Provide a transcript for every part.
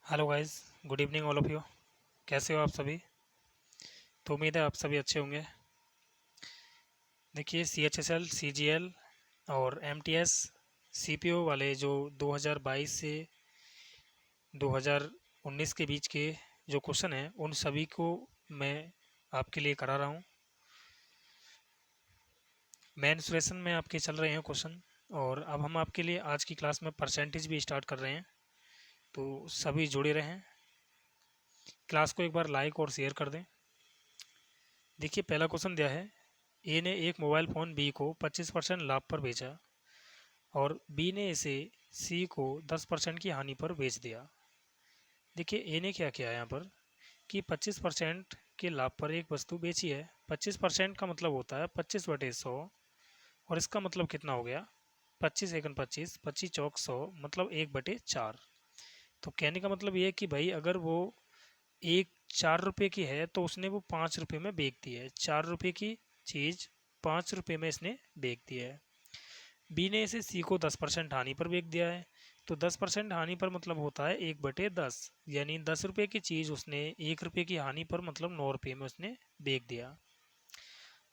Hello guys, good evening all of you. कैसे हो आप सभी? तो उम्मीद है आप सभी अच्छे होंगे। देखिए, C H S L, C G L और M T S C P O वाले जो 2022 से 2019 के बीच के जो क्वेश्चन हैं उन सभी को मैं आपके लिए करा रहा हूँ। मेंसुरेशन में आपके चल रहे हैं क्वेश्चन, और अब हम आपके लिए आज की क्लास में परसेंटेज भी स्टार्ट कर रहे हैं, तो सभी जुड़े रहें। क्लास को एक बार लाइक और शेयर कर दें। देखिए, पहला क्वेश्चन दिया है, ए ने एक मोबाइल फ़ोन बी को 25% लाभ पर बेचा और बी ने इसे सी को 10% की हानि पर बेच दिया। देखिए, ए ने क्या किया यहाँ पर कि 25% के लाभ पर एक वस्तु बेची है। 25% का मतलब होता है 25/100, और इसका मतलब कितना हो गया? 25 एकन 25, 25 चौक 100, मतलब 1/4। तो कहने का मतलब ये है कि भाई अगर वो एक 4 रुपये की है तो उसने वो 5 रुपये में बेच दी है। 4 रुपये की चीज़ 5 रुपये में इसने बेच दी है। बी ने इसे सी को 10% हानि पर बेच दिया है। तो 10% हानि पर मतलब होता है 1/10, यानी 10 रुपये की चीज़ उसने 1 रुपये की हानि पर मतलब 9 रुपये में उसने बेच दिया।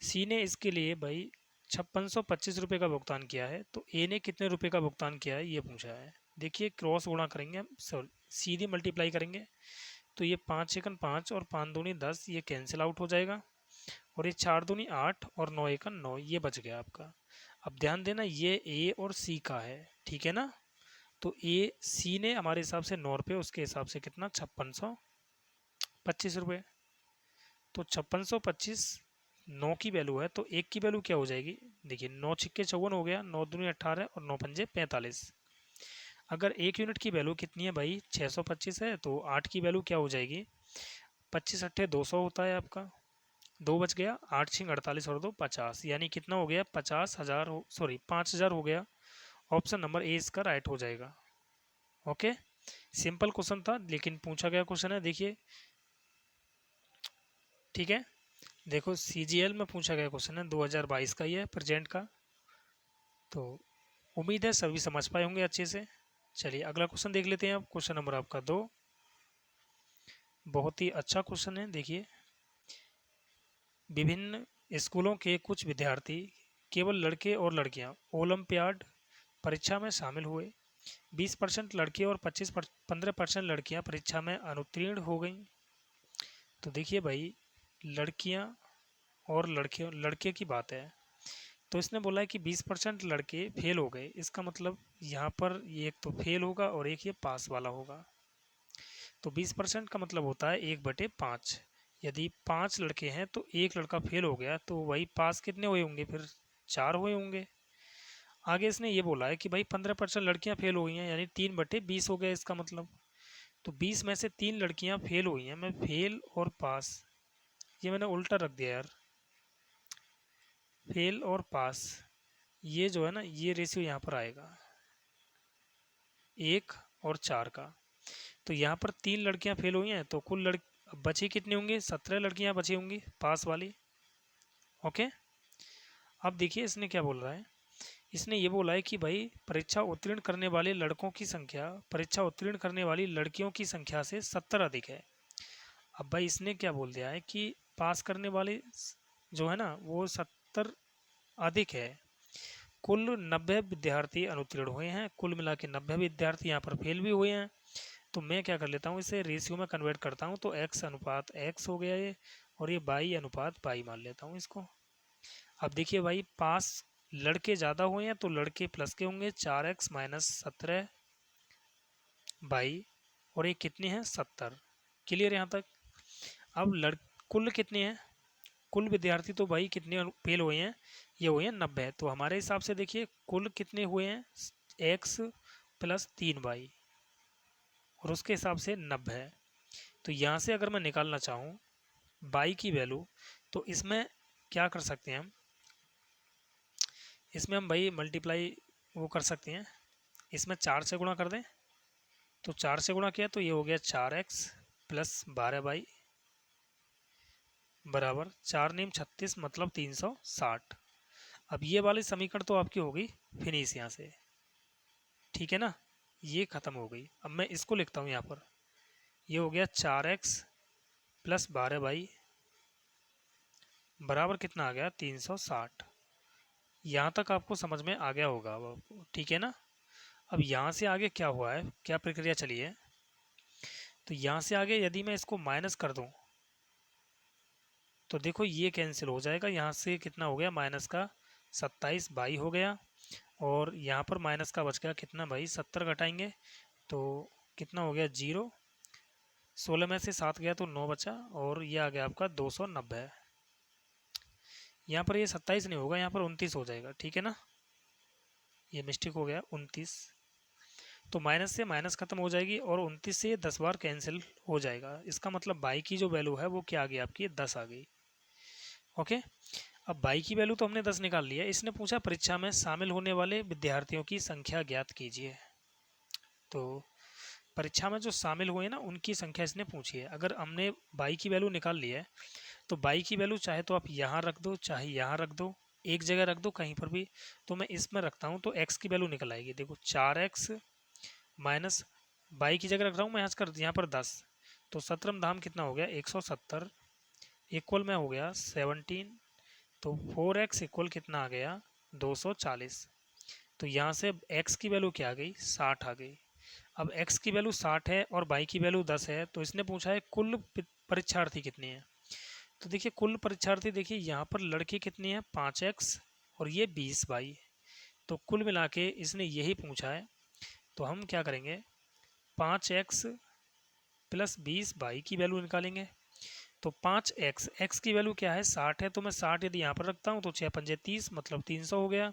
सी ने इसके लिए भाई 5625 रुपये का भुगतान किया है। तो ए ने कितने रुपये का भुगतान किया है ये पूछा है। देखिए, क्रॉस गुणा करेंगे हम, सॉरी सीधी मल्टीप्लाई करेंगे, तो ये 5 एकन 5 और 5 दूनी 10, ये कैंसिल आउट हो जाएगा, और ये 4 दूनी 8 और 9 एकन 9, ये बच गया आपका। अब ध्यान देना, ये ए और सी का है, ठीक है ना? तो ए सी ने हमारे हिसाब से 9 रुपये, उसके हिसाब से कितना, 5625 रुपये। तो 5625 9 की वैल्यू है, तो एक की वैल्यू क्या हो जाएगी? देखिए, 9 छिक्के 54 हो गया, 9 दूनी 18 और 9 पंजे 45। अगर एक यूनिट की वैल्यू कितनी है भाई, 625 है, तो 8 की वैल्यू क्या हो जाएगी? 25 अट्ठे 200 होता है आपका, दो बच गया, 8 छिंग 48 और 2 50, यानी कितना हो गया? 50,000, सॉरी 5,000 हो गया। ऑप्शन नंबर ए इसका राइट हो जाएगा। ओके, सिंपल क्वेश्चन था लेकिन पूछा गया क्वेश्चन है। देखिए, ठीक है, देखो सी जी एल में पूछा गया क्वेश्चन है, 2022 का ही है, प्रेजेंट का। तो उम्मीद है सभी समझ पाए होंगे अच्छे से। चलिए अगला क्वेश्चन देख लेते हैं। अब क्वेश्चन नंबर आपका 2, बहुत ही अच्छा क्वेश्चन है। देखिए, विभिन्न स्कूलों के कुछ विद्यार्थी, केवल लड़के और लड़कियां, ओलंपियाड परीक्षा में शामिल हुए। 20% लड़के और 15% लड़कियां परीक्षा में अनुत्तीर्ण हो गईं। तो देखिए भाई, लड़कियां और लड़के की बात है, तो इसने बोला है कि 20% लड़के फेल हो गए। इसका मतलब यहाँ पर ये एक तो फेल होगा और एक ये पास वाला होगा। तो 20% का मतलब होता है 1/5। यदि 5 लड़के हैं तो एक लड़का फेल हो गया, तो वही पास कितने हुए होंगे फिर? 4 हुए होंगे। आगे इसने ये बोला है कि भाई 15% लड़कियां फेल हो गई हैं, यानी 3/20 हो गया इसका मतलब। तो 20 में से 3 लड़कियां फेल हुई हैं। मैं फेल और पास, ये मैंने उल्टा रख दिया यार। फेल और पास, ये जो है ना, ये रेशियो यहाँ पर आएगा 1 और 4 का। तो यहाँ पर 3 लड़कियां फेल हुई हैं, तो कुल बची कितनी होंगी? 17 लड़कियां बची होंगी पास वाली। ओके, अब देखिए इसने क्या बोल रहा है। इसने ये बोला है कि भाई परीक्षा उत्तीर्ण करने वाले लड़कों की संख्या परीक्षा उत्तीर्ण करने वाली लड़कियों की संख्या से 70 अधिक है। अब भाई इसने क्या बोल दिया है कि पास करने वाले जो है ना वो 70 अधिक है। कुल 90 विद्यार्थी अनुत्तीर्ण हुए हैं, कुल मिला के 90 विद्यार्थी यहाँ पर फेल भी हुए हैं। तो मैं क्या कर लेता हूँ, इसे रेशियो में कन्वर्ट करता हूँ, तो x अनुपात x हो गया ये, और ये y अनुपात y मान लेता हूँ इसको। अब देखिए भाई, पास लड़के ज़्यादा हुए हैं तो लड़के प्लस के होंगे, 4x माइनस 17 बाई, और ये कितने हैं? 70। क्लियर यहाँ तक? अब कुल कितने हैं? कुल विद्यार्थी तो भाई कितने फेल हुए हैं? ये हुए हैं 90। तो हमारे हिसाब से देखिए कुल कितने हुए हैं? x प्लस 3y, और उसके हिसाब से 90 है। तो यहाँ से अगर मैं निकालना चाहूँ y की वैल्यू, तो इसमें क्या कर सकते हैं हम? इसमें हम भाई मल्टीप्लाई वो कर सकते हैं, इसमें 4 से गुणा कर दें। तो 4 से गुणा किया तो ये हो गया 4x प्लस 12y बराबर 4 नीम 36, मतलब 360। अब ये वाली समीकरण तो आपकी हो गई फिनिश यहाँ से, ठीक है ना? ये खत्म हो गई। अब मैं इसको लिखता हूँ यहाँ पर, ये हो गया 4x प्लस 12y बराबर कितना आ गया 360। यहाँ तक आपको समझ में आ गया होगा अब आपको, ठीक है ना। अब यहाँ से आगे क्या हुआ है, क्या प्रक्रिया चली है, तो यहाँ से आगे यदि मैं इसको माइनस कर दूँ तो देखो ये कैंसिल हो जाएगा। यहाँ से कितना हो गया माइनस का 27 बाई हो गया, और यहाँ पर माइनस का बच गया कितना भाई 70 घटाएंगे तो कितना हो गया 0। 16 में से 7 गया तो 9 बचा, और ये आ गया आपका 290। यहाँ पर ये 27 नहीं होगा, यहाँ पर 29 हो जाएगा, ठीक है ना। ये मिस्टेक हो गया 29। तो माइनस से माइनस खत्म हो जाएगी और 29 से 10 बार कैंसिल हो जाएगा। इसका मतलब बाई की जो वैल्यू है वो क्या आ गई आपकी 10 आ गई। ओके, अब बाई की वैल्यू तो हमने 10 निकाल लिया। इसने पूछा परीक्षा में शामिल होने वाले विद्यार्थियों की संख्या ज्ञात कीजिए। तो परीक्षा में जो शामिल हुए ना उनकी संख्या इसने पूछी है। अगर हमने बाई की वैल्यू निकाल ली है तो बाई की वैल्यू चाहे तो आप यहाँ रख दो चाहे यहाँ रख दो, एक जगह रख दो कहीं पर भी। तो मैं इसमें रखता हूँ तो x की वैल्यू निकल आएगी। देखो 4x माइनस बाई की जगह रख रहा हूँ मैं यहाँ पर 10, तो 17 धाम कितना हो गया 170 इक्वल में हो गया 17। तो 4x इक्वल कितना आ गया 240। तो यहाँ से x की वैल्यू क्या आ गई 60 आ गई। अब x की वैल्यू 60 है और बाई की वैल्यू 10 है, तो इसने पूछा है कुल परीक्षार्थी कितने हैं। तो देखिए कुल परीक्षार्थी, देखिए यहाँ पर लड़के कितने हैं 5x और ये 20 बाई, तो कुल मिला के इसने यही पूछा है। तो हम क्या करेंगे 5x प्लस 20 बाई की वैल्यू निकालेंगे। तो 5x x की वैल्यू क्या है 60 है, तो मैं 60 यदि यहाँ पर रखता हूँ तो 6 पंजे 30 मतलब 300 हो गया।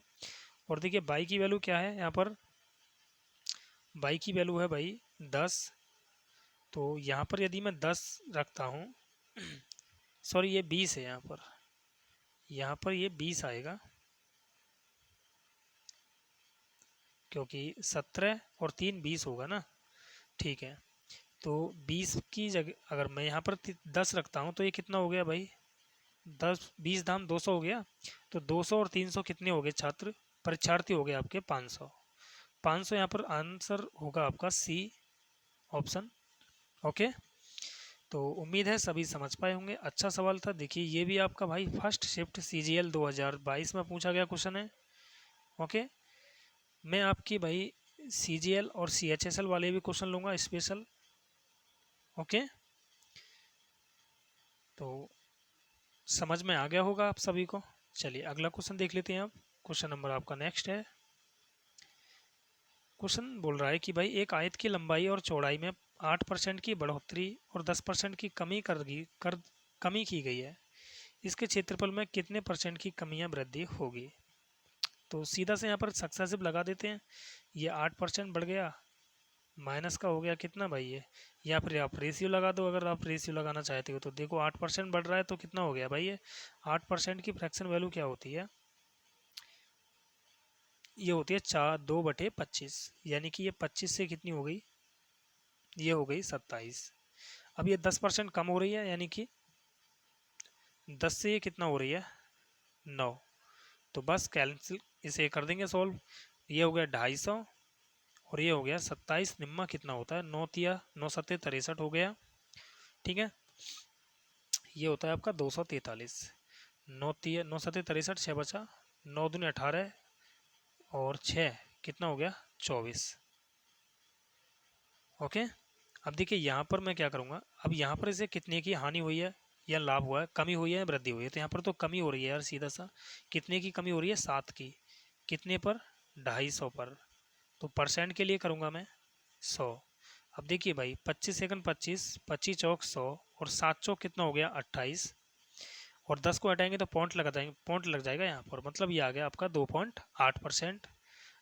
और देखिए बाई की वैल्यू क्या है, यहाँ पर बाई की वैल्यू है भाई 10, तो यहाँ पर यदि मैं 10 रखता हूँ सॉरी ये 20 है, यहाँ पर ये 20 आएगा क्योंकि 17 और 3 20 होगा ना, ठीक है। तो 20 की जगह अगर मैं यहाँ पर 10 रखता हूँ तो ये कितना हो गया भाई 10 20 धाम 200 हो गया। तो 200 और 300 कितने हो गए छात्र परीक्षार्थी हो गए आपके 500। 500 यहाँ पर आंसर होगा आपका सी ऑप्शन। ओके, तो उम्मीद है सभी समझ पाए होंगे। अच्छा सवाल था। देखिए ये भी आपका भाई फर्स्ट शिफ्ट CGL 2022 में पूछा गया क्वेश्चन है। ओके, मैं आपकी भाई CGL और CHSL वाले भी क्वेश्चन लूँगा स्पेशल। ओके, तो समझ में आ गया होगा आप सभी को। चलिए अगला क्वेश्चन देख लेते हैं। आप क्वेश्चन नंबर आपका नेक्स्ट है। क्वेश्चन बोल रहा है कि भाई एक आयत की लंबाई और चौड़ाई में 8% की बढ़ोतरी और 10% की कमी की गई है। इसके क्षेत्रफल में कितने परसेंट की कमियां वृद्धि होगी। तो सीधा से यहाँ पर सक्सेसिव लगा देते हैं। ये 8% बढ़ गया, माइनस का हो गया कितना भाई ये, या फिर आप रेशियो लगा दो। अगर आप रेशियो लगाना चाहते हो तो देखो 8% बढ़ रहा है तो कितना हो गया भाई ये 8% की फ्रैक्शन वैल्यू क्या होती है, ये होती है 2/25, यानी कि ये 25 से कितनी हो गई, ये हो गई 27। अब ये 10% कम हो रही है, यानी कि 10 से ये कितना हो रही है 9। तो बस कैंसिल इसे कर देंगे सॉल्व। ये हो गया 250 और ये हो गया 27। निम्मा कितना होता है 9 तिया 9 सत्ते 63 हो गया, ठीक है। ये होता है आपका 243। 9 तिया 9 सत्ते 63, 6 बचा, 9 दूनी 18 और 6 कितना हो गया 24। ओके, अब देखिए यहाँ पर मैं क्या करूँगा, अब यहाँ पर इसे कितने की हानि हुई है या लाभ हुआ है, कमी हुई है वृद्धि हुई है। तो यहाँ पर तो कमी हो रही है यार, सीधा सा कितने की कमी हो रही है 7 की, कितने पर 250 पर। तो परसेंट के लिए करूँगा मैं 100। अब देखिए भाई 25 सेकंड 25, 25 चौक 100 और 7 चौक कितना हो गया 28, और 10 को हटाएंगे तो पॉइंट लगा जाएंगे, पॉइंट लग जाएगा यहाँ पर, मतलब ये आ गया आपका 2.8%।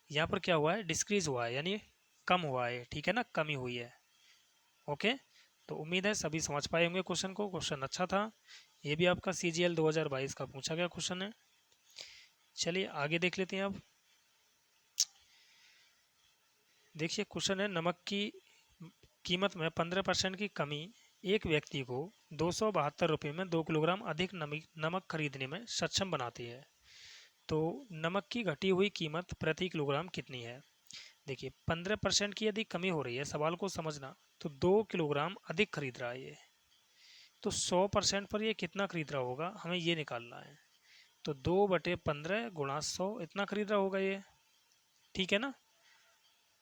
यहाँ पर क्या हुआ है डिस्क्रीज हुआ है, यानी कम हुआ है, ठीक है ना, कमी हुई है। ओके, तो उम्मीद है सभी समझ पाए होंगे क्वेश्चन को। क्वेश्चन अच्छा था, ये भी आपका CGL 2022 का पूछा गया क्वेश्चन है। चलिए आगे देख लेते हैं। अब देखिए क्वेश्चन है नमक की कीमत में 15% की कमी एक व्यक्ति को 272 रुपये में 2 किलोग्राम अधिक नमक खरीदने में सक्षम बनाती है। तो नमक की घटी हुई कीमत प्रति किलोग्राम कितनी है। देखिए 15% की यदि कमी हो रही है, सवाल को समझना, तो 2 किलोग्राम अधिक खरीद रहा है ये, तो 100% पर ये कितना खरीद रहा होगा हमें ये निकालना है। तो 2/15 गुणा 100 इतना खरीद रहा होगा ये, ठीक है ना।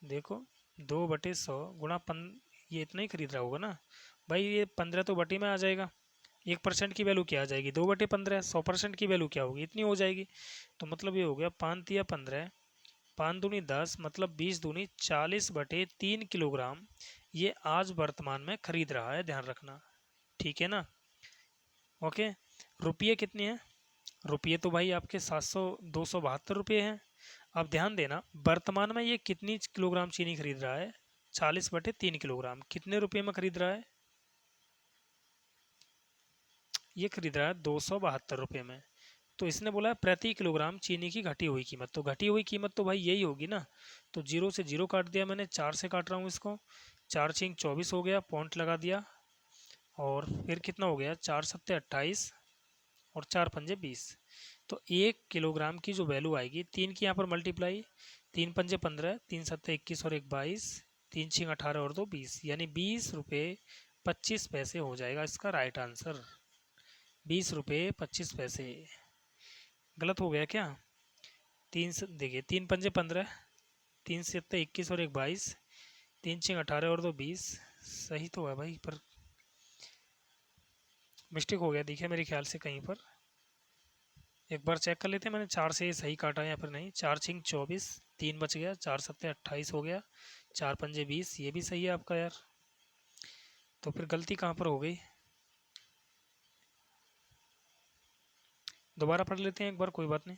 देखो 2/100 गुणा ये इतना ही खरीद रहा होगा ना भाई। ये 15 तो बटे में आ जाएगा, 1% की वैल्यू क्या आ जाएगी, 2/15, 100% की वैल्यू क्या होगी, इतनी हो जाएगी। तो मतलब ये हो गया 5 तिया 15, 5 दूनी 10, मतलब 20 दूनी 40/3 किलोग्राम ये आज वर्तमान में खरीद रहा है, ध्यान रखना, ठीक है ना। ओके, रुपये कितने हैं, रुपये तो भाई आपके 272 रुपये हैं। अब ध्यान देना वर्तमान में ये कितनी किलोग्राम चीनी खरीद रहा है, 40/3 किलोग्राम, कितने रुपये में खरीद रहा है, ये खरीद रहा है 272 रुपये में। तो इसने बोला है प्रति किलोग्राम चीनी की घटी हुई कीमत, तो घटी हुई कीमत तो भाई यही होगी ना। तो 0 से 0 काट दिया मैंने, 4 से काट रहा हूँ इसको, 4×6 = 24 हो गया, पॉइंट लगा दिया, और फिर कितना हो गया, 4×7 = 28 और 4×5 = 20। तो 1 किलोग्राम की जो वैल्यू आएगी, 3 की यहाँ पर मल्टीप्लाई, 3×5 = 15, 3×7 = 21 और 1 = 22, 3×6 = 18 और 2 = 20, यानी 20 रुपये 25 पैसे हो जाएगा इसका राइट आंसर। 20 रुपये 25 पैसे। गलत हो गया क्या, देखिए 3×5 = 15, 3×7 = 21 और 1 = 22, 3×6 = 18 और 2 = 20, सही तो है भाई, पर मिस्टेक हो गया देखिए मेरे ख्याल से कहीं पर। एक बार चेक कर लेते हैं मैंने 4 से सही काटा या फिर नहीं। 4×6 = 24, 3 बच गया, 4×7 = 28 हो गया, 4×5 = 20, ये भी सही है आपका यार। तो फिर गलती कहाँ पर हो गई, दोबारा पढ़ लेते हैं एक बार, कोई बात नहीं।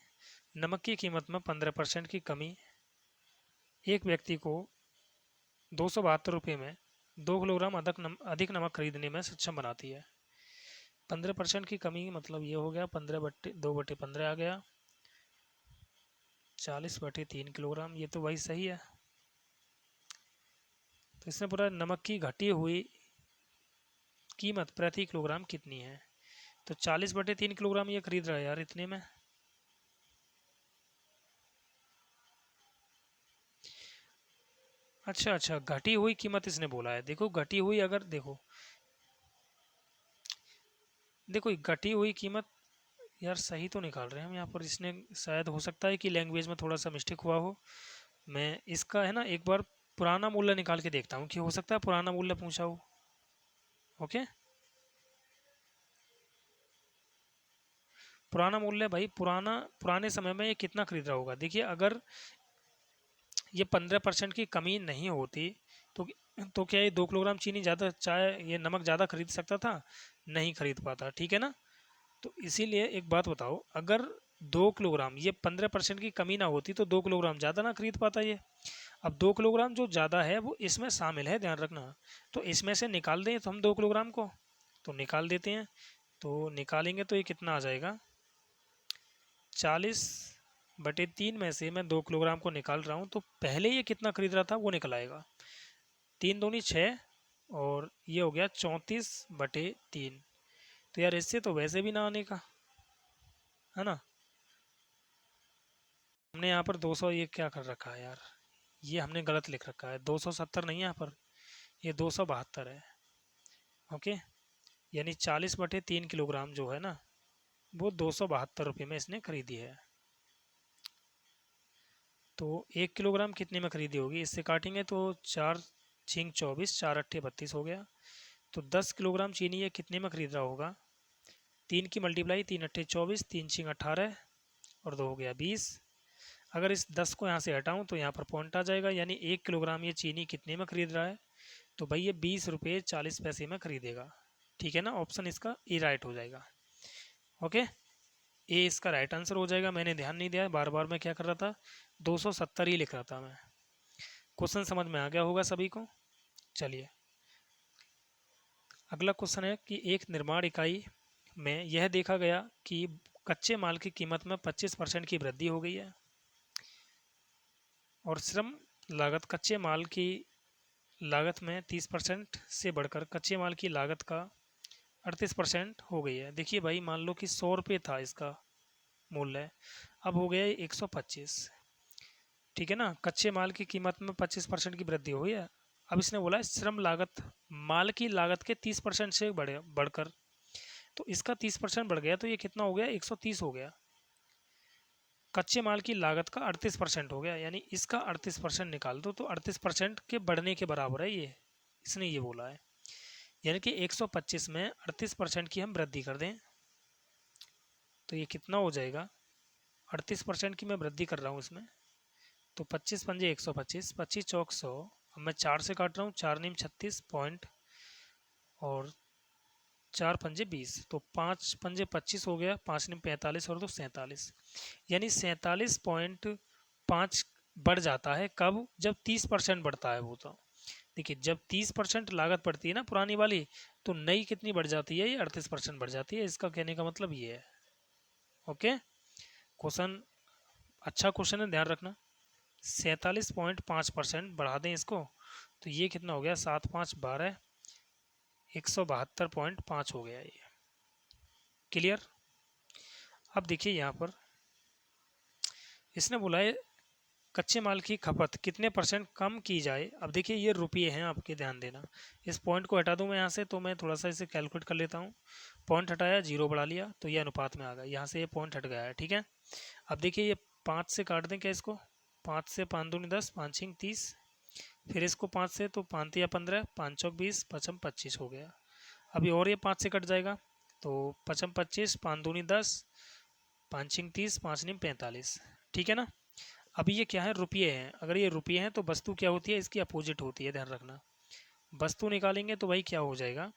नमक की कीमत में 15% की कमी एक व्यक्ति को 272 रुपये में 2 किलोग्राम अधिक नमक खरीदने में सक्षम बनाती है। 15% की कमी मतलब ये हो गया 2/15 आ गया, 40/3 किलोग्राम, ये तो भाई सही है। तो इसने पूरा नमक की घटी हुई कीमत प्रति किलोग्राम कितनी है, तो 40/3 किलोग्राम ये खरीद रहा है यार इतने में। अच्छा अच्छा, घटी हुई कीमत इसने बोला है, देखो घटी हुई, अगर देखो देखो घटी हुई कीमत, यार सही तो निकाल रहे हैं हम यहाँ पर, इसने शायद हो सकता है कि लैंग्वेज में थोड़ा सा मिस्टेक हुआ हो। मैं इसका है ना एक बार पुराना मूल्य निकाल के देखता हूँ कि हो सकता है पुराना मूल्य पूछा हो। ओके, पुराना मूल्य भाई, पुराने समय में ये कितना खरीद रहा होगा। देखिए अगर ये 15% की कमी नहीं होती तो क्या ये 2 किलोग्राम चीनी ज़्यादा, चाहे ये नमक ज़्यादा खरीद सकता था, नहीं खरीद पाता, ठीक है ना। तो इसीलिए एक बात बताओ, अगर 2 किलोग्राम, ये 15% की कमी ना होती तो 2 किलोग्राम ज़्यादा ना खरीद पाता ये। अब 2 किलोग्राम जो ज़्यादा है वो इसमें शामिल है, ध्यान रखना। तो इसमें से निकाल दें तो हम 2 किलोग्राम को, तो निकाल देते हैं। तो निकालेंगे तो ये कितना आ जाएगा, 40/3 में से मैं 2 किलोग्राम को निकाल रहा हूँ, तो पहले ये कितना खरीद रहा था वो निकल आएगा, 3 दूनी 6, और ये हो गया 34/3। तो यार इससे तो वैसे भी ना आने का है ना। हमने यहाँ पर 200 ये क्या कर रखा है यार, ये हमने गलत लिख रखा है, 270 नहीं है यहाँ पर, ये 272 है। ओके, यानी 40/3 किलोग्राम जो है ना, वो 272 रुपये में इसने खरीदी है। तो 1 किलोग्राम कितने में खरीदी होगी, इससे काटेंगे तो 4×6 = 24, 4×8 = 32 हो गया। तो 10 किलोग्राम चीनी ये कितने में खरीद रहा होगा, 3 की मल्टीप्लाई, 3×8 = 24, 3×6 = 18 और 2 हो गया 20। अगर इस 10 को यहाँ से हटाऊँ तो यहाँ पर पॉइंट आ जाएगा, यानी 1 किलोग्राम ये चीनी कितने में खरीद रहा है, तो भाई ये 20 रुपये 40 पैसे में खरीदेगा, ठीक है ना। ऑप्शन इसका ए राइट हो जाएगा। ओके, ए इसका राइट आंसर हो जाएगा। मैंने ध्यान नहीं दिया, बार बार मैं क्या कर रहा था, 270 ही लिख रहा था मैं। क्वेश्चन समझ में आ गया होगा सभी को। चलिए अगला क्वेश्चन है कि एक निर्माण इकाई में यह देखा गया कि कच्चे माल की कीमत में 25% की वृद्धि हो गई है, और श्रम लागत कच्चे माल की लागत में 30% से बढ़कर कच्चे माल की लागत का 38% हो गई है। देखिए भाई मान लो कि 100 रुपये था इसका मूल्य, अब हो गया 125। ठीक है ना। कच्चे माल की कीमत में 25% की वृद्धि हुई है। अब इसने बोला है श्रम लागत माल की लागत के 30% से बढ़कर, तो इसका 30% बढ़ गया तो ये कितना हो गया, 130 हो गया। कच्चे माल की लागत का 38% हो गया, यानी इसका 38% निकाल दो तो 38% के बढ़ने के बराबर है ये, इसने ये बोला है। यानी कि 125 में 38% की हम वृद्धि कर दें तो ये कितना हो जाएगा, 38% की मैं वृद्धि कर रहा हूँ इसमें, तो 25 पंजे 125, 25 चौक 100, अब मैं 4 से काट रहा हूँ, 4 नीम 36 पॉइंट और 4 पंजे 20, तो 5 पंजे 25 हो गया, 5 नीम 45 और 2 47, यानी 47.5 बढ़ जाता है। कब, जब 30% बढ़ता है वो। तो देखिए जब 30% लागत बढ़ती है ना पुरानी वाली, तो नई कितनी बढ़ जाती है, ये 38% बढ़ जाती है। इसका कहने का मतलब ये है। ओके, क्वेश्चन अच्छा क्वेश्चन है, ध्यान रखना। 47.5% बढ़ा दें इसको तो ये कितना हो गया, 7 5 12, 172.5 हो गया ये। क्लियर। अब देखिए यहाँ पर इसने बोला है कच्चे माल की खपत कितने % कम की जाए। अब देखिए ये रुपये हैं आपके, ध्यान देना। इस पॉइंट को हटा दूं मैं यहाँ से, तो मैं थोड़ा सा इसे कैलकुलेट कर लेता हूँ। पॉइंट हटाया, जीरो बढ़ा लिया, तो ये अनुपात में आ गया, यहाँ से ये पॉइंट हट गया है। ठीक है, अब देखिए ये 5 से काट दें क्या इसको, 5 से 5 दूनी 10, 5 छिंग 30, फिर इसको 5 से, तो 5 तिया 15, 5 चौक 20, 5 25 हो गया। अभी और ये 5 से कट जाएगा, तो 5 25, 5 दूनी 10, 5 छिंग 30, 5 नीम 45। ठीक है ना। अभी ये क्या है, रुपये हैं। अगर ये रुपये हैं तो वस्तु क्या होती है, इसकी अपोजिट होती है, ध्यान रखना। वस्तु निकालेंगे तो भाई क्या हो जाएगा,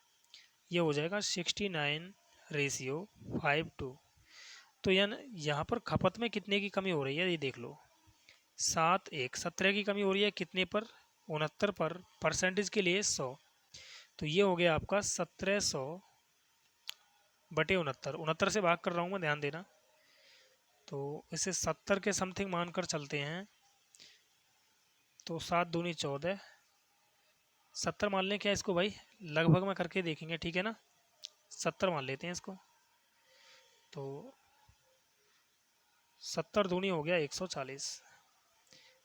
ये हो जाएगा 69:5:2। तो यहाँ पर खपत में कितने की कमी हो रही है, ये देख लो। 17 की कमी हो रही है, कितने पर, 69 पर, परसेंटेज के लिए 100, तो ये हो गया आपका 1700/69। 69 से भाग कर रहा हूँ मैं, ध्यान देना। तो इसे 70 के समथिंग मानकर चलते हैं, तो 7 दूनी 14, 70 मान लें क्या इसको भाई, लगभग में करके देखेंगे। ठीक है ना, 70 मान लेते हैं इसको, तो 70 दूनी हो गया 140,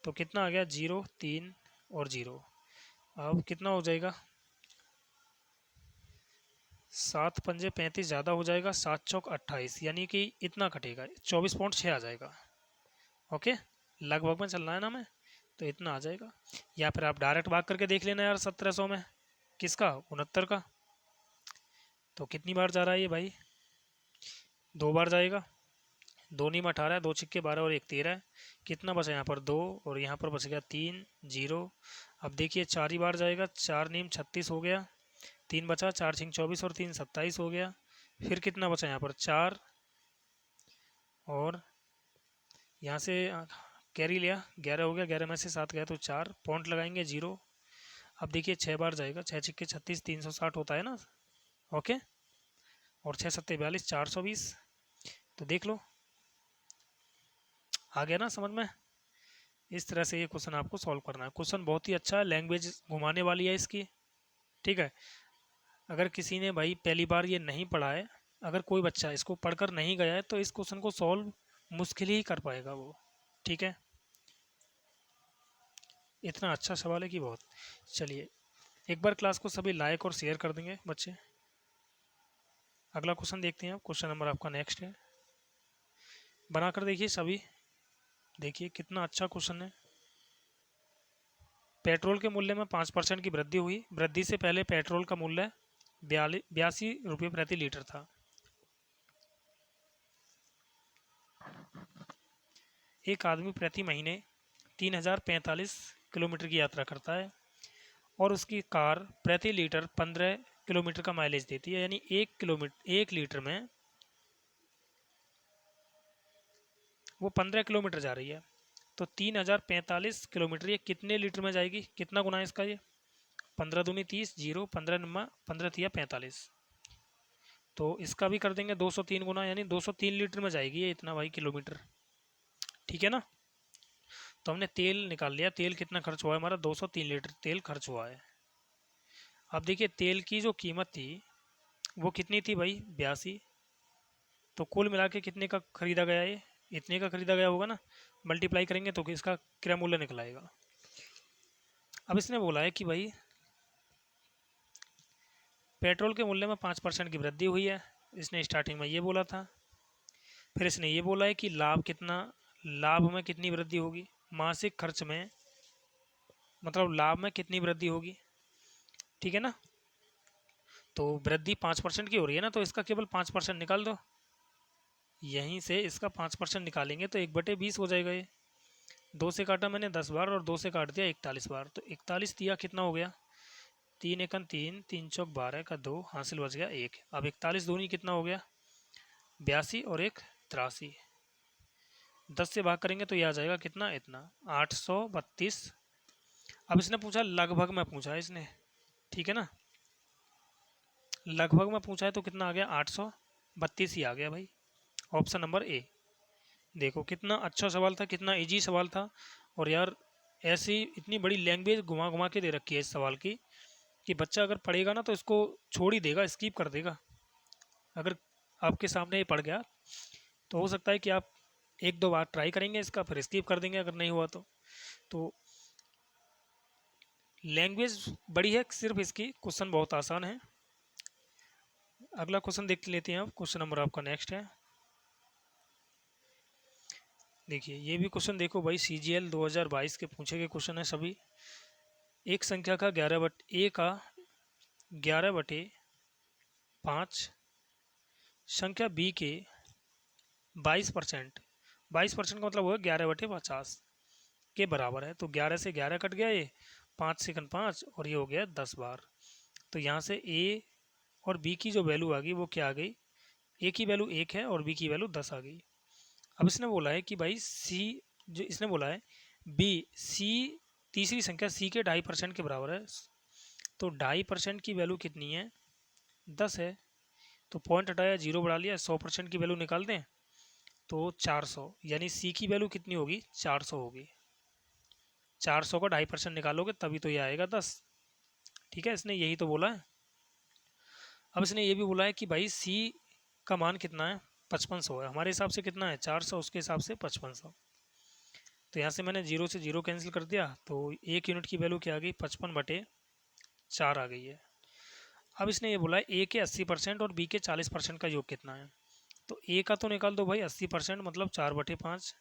तो कितना आ गया, 0 3 और 0। अब कितना हो जाएगा, 7 पंजे 35 ज़्यादा हो जाएगा, 7 चौक 28, यानी कि इतना कटेगा, 24.6 आ जाएगा। ओके, लगभग में चलना है ना मैं, तो इतना आ जाएगा। या फिर आप डायरेक्ट भाग करके देख लेना यार, 1700 में किसका, 69 का। तो कितनी बार जा रहा है ये भाई, 2 बार जाएगा। 2 नीम 18, 2 छिक्के 12 और 1 13, कितना बचा यहाँ पर 2, और यहाँ पर बच गया 3 0। अब देखिए 4 ही बार जाएगा, 4 नीम 36 हो गया, 3 बचा, 4 छिंग 24 और 3 27 हो गया। फिर कितना बचा यहाँ पर 4, और यहाँ से कैरी लिया, 11 हो गया, 11 में से 7 गया तो 4, पॉइंट लगाएंगे 0। अब देखिए 6 बार जाएगा, 6 छिक्के 36, 360 होता है ना। ओके, और 6 सत्ते 42, 420। तो देख लो, आ गया ना समझ में। इस तरह से ये क्वेश्चन आपको सॉल्व करना है। क्वेश्चन बहुत ही अच्छा है, लैंग्वेज घुमाने वाली है इसकी। ठीक है, अगर किसी ने भाई पहली बार ये नहीं पढ़ा है, अगर कोई बच्चा इसको पढ़कर नहीं गया है, तो इस क्वेश्चन को सॉल्व मुश्किल ही कर पाएगा वो। ठीक है, इतना अच्छा सवाल है कि बहुत। चलिए एक बार क्लास को सभी लाइक और शेयर कर देंगे बच्चे। अगला क्वेश्चन देखते हैं, क्वेश्चन नंबर आपका नेक्स्ट है, बनाकर देखिए सभी। देखिए कितना अच्छा क्वेश्चन है। पेट्रोल के मूल्य में 5% की वृद्धि हुई। वृद्धि से पहले पेट्रोल का मूल्य 82 रुपये प्रति लीटर था। एक आदमी प्रति महीने 3045 किलोमीटर की यात्रा करता है और उसकी कार प्रति लीटर 15 किलोमीटर का माइलेज देती है, यानी 1 लीटर में वो 15 किलोमीटर जा रही है। तो 3045 किलोमीटर ये कितने लीटर में जाएगी, कितना गुना है इसका, ये 15 दूनी 30, 0 15 नमा 15 तिया 45, तो इसका भी कर देंगे 203 गुना, यानी 203 लीटर में जाएगी ये इतना भाई किलोमीटर। ठीक है ना। तो हमने तेल निकाल लिया, तेल कितना खर्च हुआ है हमारा, 203 लीटर तेल खर्च हुआ है। अब देखिए तेल की जो कीमत थी वो कितनी थी भाई, 82, तो कुल मिला के कितने का खरीदा गया इतने का खरीदा गया होगा ना, मल्टीप्लाई करेंगे तो इसका क्रय मूल्य निकल आएगा। अब इसने बोला है कि भाई पेट्रोल के मूल्य में 5% की वृद्धि हुई है, इसने स्टार्टिंग में ये बोला था। फिर इसने ये बोला है कि लाभ में कितनी वृद्धि होगी, मासिक खर्च में, मतलब लाभ में कितनी वृद्धि होगी, ठीक है ना। तो वृद्धि 5% की हो रही है ना, तो इसका केवल 5% निकाल दो। यहीं से इसका 5% निकालेंगे तो 1/20 हो जाएगा। ये 2 से काटा मैंने 10 बार और 2 से काट दिया 41 बार, तो 41 दिया कितना हो गया, 3 एकन 3, 3 चौक 12 का 2, हासिल बच गया 1। अब 41 दूनी कितना हो गया 82 और 1 83। 10 से भाग करेंगे तो ये आ जाएगा कितना, इतना 832। अब इसने पूछा लगभग में पूछा है इसने, ठीक है ना, लगभग में पूछा है तो कितना आ गया 832 ही आ गया भाई, ऑप्शन नंबर ए। देखो कितना अच्छा सवाल था, कितना इजी सवाल था। और यार ऐसी इतनी बड़ी लैंग्वेज घुमा घुमा के दे रखी है इस सवाल की कि बच्चा अगर पढ़ेगा ना तो इसको छोड़ ही देगा, स्किप कर देगा। अगर आपके सामने ये पढ़ गया तो हो सकता है कि आप 1-2 बार ट्राई करेंगे इसका, फिर स्किप कर देंगे अगर नहीं हुआ तो लैंग्वेज बड़ी है सिर्फ इसकी, क्वेश्चन बहुत आसान है। अगला क्वेश्चन देख लेते हैं। अब क्वेश्चन नंबर आपका नेक्स्ट है, देखिए ये भी क्वेश्चन देखो भाई, CGL 2022 के पूछे गए क्वेश्चन है सभी। एक संख्या का 11/5 संख्या B के 22%, 22% का मतलब होगा 11/50 के बराबर है। तो 11 से 11 कट गया, ये 5 सेकंड 5 और ये हो गया 10 बार। तो यहाँ से A और B की जो वैल्यू आ गई वो क्या आ गई, A की वैल्यू 1 है और B की वैल्यू 10 आ गई। अब इसने बोला है कि भाई जो इसने बोला है C तीसरी संख्या C के 2.5% के बराबर है। तो 2.5% की वैल्यू कितनी है, 10 है। तो पॉइंट हटाया, 0 बढ़ा लिया, 100% की वैल्यू निकाल दें तो 400, यानी C की वैल्यू कितनी होगी 400 होगी। 400 का 2.5% निकालोगे तभी तो ये आएगा 10, ठीक है। इसने यही तो बोला है। अब इसने ये भी बोला है कि भाई C का मान कितना है 5500 है, हमारे हिसाब से कितना है 400, उसके हिसाब से 5500। तो यहाँ से मैंने 0 से 0 कैंसिल कर दिया, तो 1 यूनिट की वैल्यू क्या आ गई 55/4 आ गई है। अब इसने ये बोला है A के 80% और B के 40% का योग कितना है। तो A का तो निकाल दो भाई 80%, मतलब 4/5,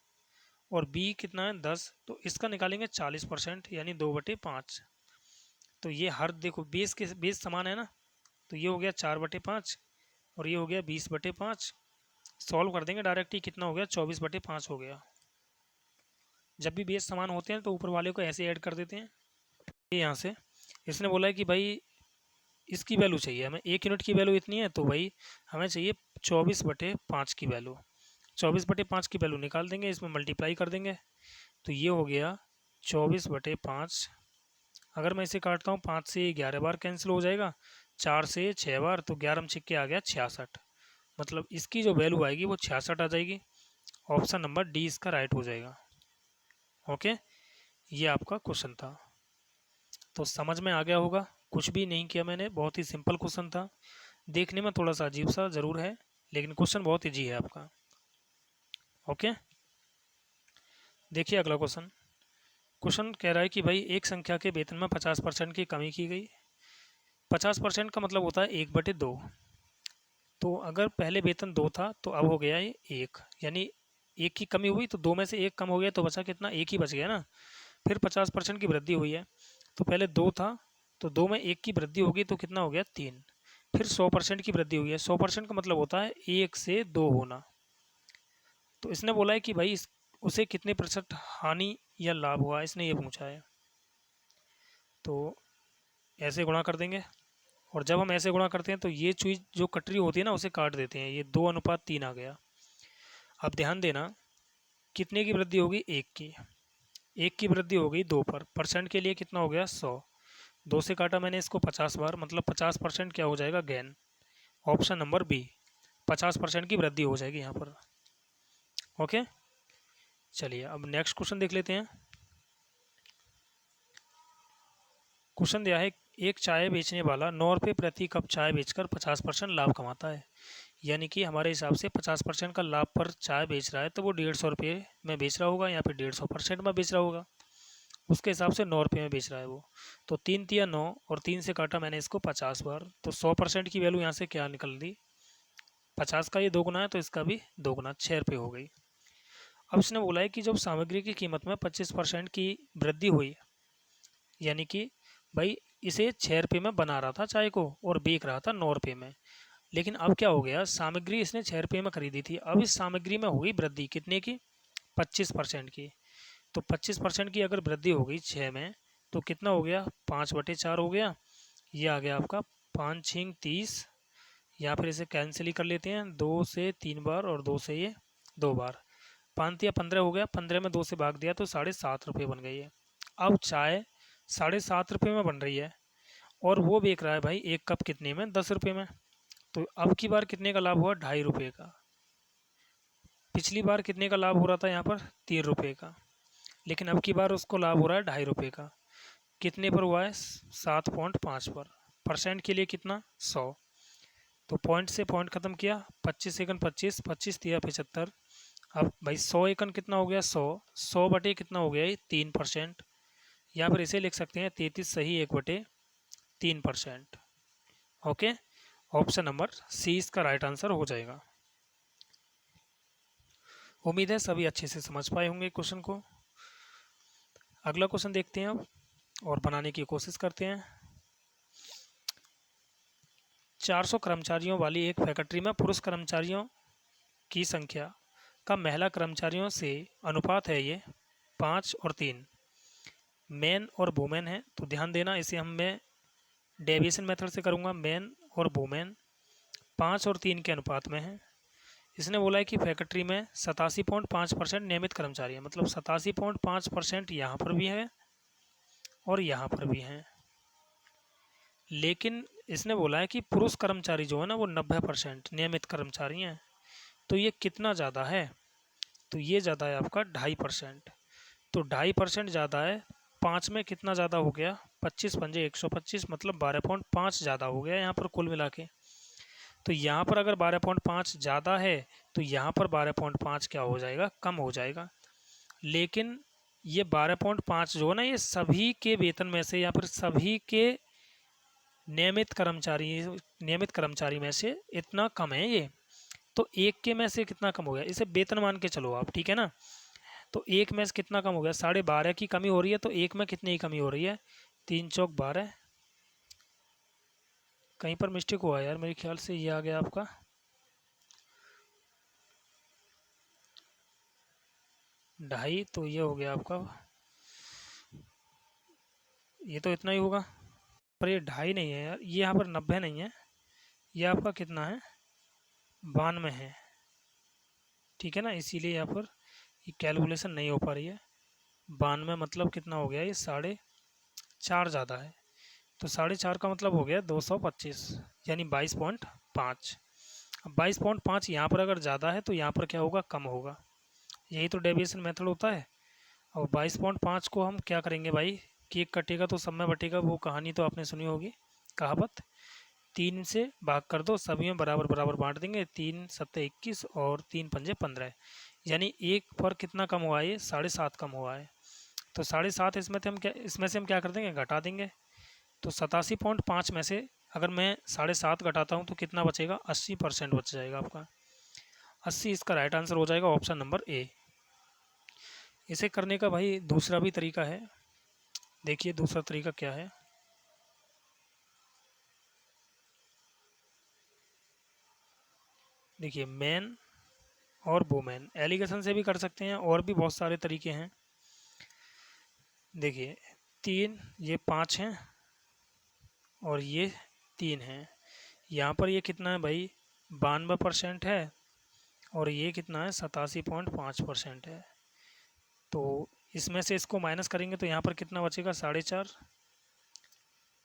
और B कितना है 10, तो इसका निकालेंगे 40% यानी 2/5। तो ये हर देखो बेस समान है ना, तो ये हो गया 4/5 और ये हो गया 20/5। सॉल्व कर देंगे डायरेक्ट ही, कितना हो गया 24/5 हो गया। जब भी बेस समान होते हैं तो ऊपर वाले को ऐसे ऐड कर देते हैं। ये यहाँ से इसने बोला है कि भाई इसकी वैल्यू चाहिए हमें, 1 यूनिट की वैल्यू इतनी है, तो भाई हमें चाहिए 24/5 की वैल्यू। 24/5 की वैल्यू निकाल देंगे, इसमें मल्टीप्लाई कर देंगे तो ये हो गया 24/5। अगर मैं इसे काटता हूँ 5 से 11 बार कैंसिल हो जाएगा, 4 से 6 बार, तो 11 छिक्के आ गया 66। मतलब इसकी जो वैल्यू आएगी वो 66 आ जाएगी। ऑप्शन नंबर डी इसका राइट हो जाएगा। ओके, ये आपका क्वेश्चन था, तो समझ में आ गया होगा। कुछ भी नहीं किया मैंने, बहुत ही सिंपल क्वेश्चन था। देखने में थोड़ा सा अजीब सा ज़रूर है, लेकिन क्वेश्चन बहुत ईजी है आपका। ओके, देखिए अगला क्वेश्चन। क्वेश्चन कह रहा है कि भाई एक संख्या के वेतन में 50% की कमी की गई। 50% का मतलब होता है 1/2। तो अगर पहले वेतन 2 था तो अब हो गया है 1, यानी 1 की कमी हुई तो 2 में से 1 कम हो गया, तो बचा कितना, 1 ही बच गया ना। फिर 50% की वृद्धि हुई है, तो पहले 2 था तो 2 में 1 की वृद्धि होगी तो कितना हो गया 3। फिर 100% की वृद्धि हुई है, 100% का मतलब होता है 1 से 2 होना। तो इसने बोला है कि भाई उसे कितने प्रतिशत हानि या लाभ हुआ, इसने ये पूछा है। तो ऐसे गुणा कर देंगे, और जब हम ऐसे गुणा करते हैं तो ये चीज़ जो कट रही होती है ना उसे काट देते हैं, ये 2:3 आ गया। अब ध्यान देना, कितने की वृद्धि होगी 1 की, 1 की वृद्धि हो गई 2 पर, परसेंट के लिए कितना हो गया 100। 2 से काटा मैंने इसको 50 बार, मतलब 50% क्या हो जाएगा गेन। ऑप्शन नंबर बी, 50% की वृद्धि हो जाएगी यहाँ पर। ओके, चलिए अब नेक्स्ट क्वेश्चन देख लेते हैं। क्वेश्चन दिया है एक चाय बेचने वाला 9 रुपये प्रति कप चाय बेचकर 50% लाभ कमाता है। यानी कि हमारे हिसाब से 50% का लाभ पर चाय बेच रहा है, तो वो 150 रुपये में बेच रहा होगा, यहाँ पे 150% में बेच रहा होगा, उसके हिसाब से 9 रुपये में बेच रहा है वो। तो 3 तिया 9 और 3 से काटा मैंने इसको 50 बार, तो 100% की वैल्यू यहाँ से क्या निकल दी, 50 का ये 2 गुना है तो इसका भी 2 गुना, 6 रुपये हो गई। अब इसने बोला है कि जब सामग्री की कीमत में 25% की वृद्धि हुई, यानी कि भाई इसे 6 रुपये में बना रहा था चाय को और बेच रहा था 9 रुपये में, लेकिन अब क्या हो गया, सामग्री इसने 6 रुपये में खरीदी थी, अब इस सामग्री में हो गई वृद्धि कितने की, 25% की। तो 25% की अगर वृद्धि हो गई 6 में, तो कितना हो गया, 5/4 हो गया। ये आ गया आपका 5 6 30, या फिर इसे कैंसिल ही कर लेते हैं, 2 से 3 बार और 2 से ये 2 बार, 5 या 15 हो गया, 15 में 2 से भाग दिया तो 7.5 रुपये बन गई है। अब चाय 7.5 रुपये में बन रही है और वो बेच रहा है भाई एक कप कितने में, 10 रुपये में। तो अब की बार कितने का लाभ हुआ, 2.5 रुपये का। पिछली बार कितने का लाभ हो रहा था यहाँ पर, 3 रुपये का, लेकिन अब की बार उसको लाभ हो रहा है 2.5 रुपये का। कितने पर हुआ है, 7.5 पर। परसेंट के लिए कितना, 100। तो पॉइंट से पॉइंट खत्म किया, 25 एकन 25, 25 तिया 75। अब भाई 100 एकन कितना हो गया, 100 बटे कितना हो गया, 3%, या फिर इसे लिख सकते हैं 33 सही 1/3%। ओके, ऑप्शन नंबर सी इसका राइट आंसर हो जाएगा। उम्मीद है सभी अच्छे से समझ पाए होंगे क्वेश्चन को। अगला क्वेश्चन देखते हैं अब और बनाने की कोशिश करते हैं। 400 कर्मचारियों वाली एक फैक्ट्री में पुरुष कर्मचारियों की संख्या का महिला कर्मचारियों से अनुपात है ये 5 और 3। मैन और वुमेन है, तो ध्यान देना इसे मैं डेविएशन मेथड से करूँगा। मैन और वुमेन 5 और 3 के अनुपात में है। इसने बोला है कि फैक्ट्री में 87.5% नियमित कर्मचारी है, मतलब 87.5% यहाँ पर भी है और यहाँ पर भी हैं। लेकिन इसने बोला है कि पुरुष कर्मचारी जो है ना वो 90% नियमित कर्मचारी हैं। तो ये कितना ज़्यादा है, तो ये ज़्यादा है आपका 2.5%। तो 2.5% ज़्यादा है, 5 में कितना ज़्यादा हो गया, 25 पंजे 125, मतलब 12.5 ज़्यादा हो गया यहाँ पर कुल मिला के। तो यहाँ पर अगर 12.5 ज़्यादा है तो यहाँ पर 12.5 क्या हो जाएगा, कम हो जाएगा। लेकिन ये 12.5 जो है ना, ये सभी के वेतन में से या फिर सभी के नियमित कर्मचारी में से इतना कम है ये। तो एक के में से कितना कम हो गया, इसे वेतन मान के चलो आप, ठीक है ना। तो एक में से कितना कम हो गया, 12.5 की कमी हो रही है, तो एक में कितनी की कमी हो रही है, 3 चौक 12। कहीं पर मिस्टेक हुआ यार, मेरे ख्याल से ये आ गया आपका 2.5, तो ये हो गया आपका, ये तो इतना ही होगा, पर ये 2.5 नहीं है यार, ये यहाँ पर 90 नहीं है, ये आपका कितना है, 92 है, ठीक है ना। इसीलिए यहाँ पर ये कैलकुलेशन नहीं हो पा रही है। 92 मतलब कितना हो गया, ये 4.5 ज़्यादा है, तो 4.5 का मतलब हो गया 225, यानी 22.5। अब 22.5 यहाँ पर अगर ज़्यादा है तो यहाँ पर क्या होगा, कम होगा। यही तो डेविएशन मेथड होता है। और 22.5 को हम क्या करेंगे भाई, केक कटेगा तो सब में बटेगा, वो कहानी तो आपने सुनी होगी, कहावत। 3 से भाग कर दो, सभी में बराबर बराबर बांट देंगे, 3 सत्ते 21 और 3 पंजे 15, यानी एक पर कितना कम हुआ है, ये 7.5 कम हुआ है। तो 7.5 इसमें से हम क्या कर देंगे, घटा देंगे। तो 87.5 में से अगर मैं 7.5 घटाता हूँ तो कितना बचेगा, 80% बच जाएगा आपका। 80 इसका राइट आंसर हो जाएगा, ऑप्शन नंबर ए। इसे करने का भाई दूसरा भी तरीका है, देखिए दूसरा तरीका क्या है। देखिए मैन और वुमेन एलिगेशन से भी कर सकते हैं, और भी बहुत सारे तरीके हैं। देखिए 3 ये 5 हैं और ये 3 हैं, यहाँ पर ये कितना है भाई, 92% है, और ये कितना है, 87.5% है। तो इसमें से इसको माइनस करेंगे तो यहाँ पर कितना बचेगा, 4.5।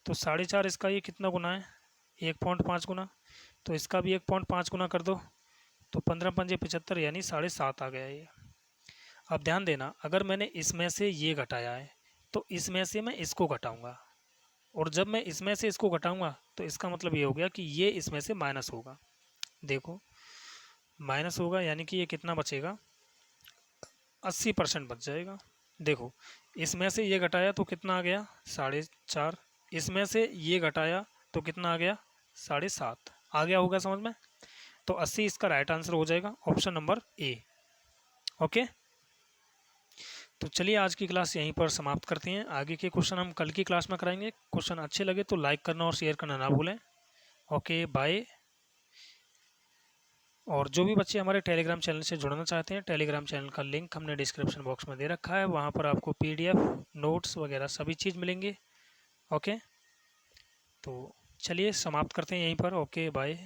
तो 4.5 इसका ये कितना गुना है, 1.5 गुना, तो इसका भी 1.5 गुना कर दो, तो 15 पंजे 75, यानी 7.5 आ गया ये। अब ध्यान देना, अगर मैंने इसमें से ये घटाया है तो इसमें से मैं इसको घटाऊंगा, और जब मैं इसमें से इसको घटाऊंगा तो इसका मतलब ये हो गया कि ये इसमें से माइनस होगा। देखो माइनस होगा यानी कि ये कितना बचेगा, 80% बच जाएगा। देखो इसमें से ये घटाया तो कितना आ गया, 4.5। इसमें से ये घटाया तो कितना आ गया, 7.5। आ गया होगा समझ में। तो 80 इसका राइट आंसर हो जाएगा, ऑप्शन नंबर ए। ओके, तो चलिए आज की क्लास यहीं पर समाप्त करते हैं। आगे के क्वेश्चन हम कल की क्लास में कराएंगे। क्वेश्चन अच्छे लगे तो लाइक करना और शेयर करना ना भूलें। Okay bye. और जो भी बच्चे हमारे टेलीग्राम चैनल से जुड़ना चाहते हैं, टेलीग्राम चैनल का लिंक हमने डिस्क्रिप्शन बॉक्स में दे रखा है। वहाँ पर आपको PDF नोट्स वगैरह सभी चीज़ मिलेंगे। ओके, तो चलिए समाप्त करते हैं यहीं पर। Okay bye.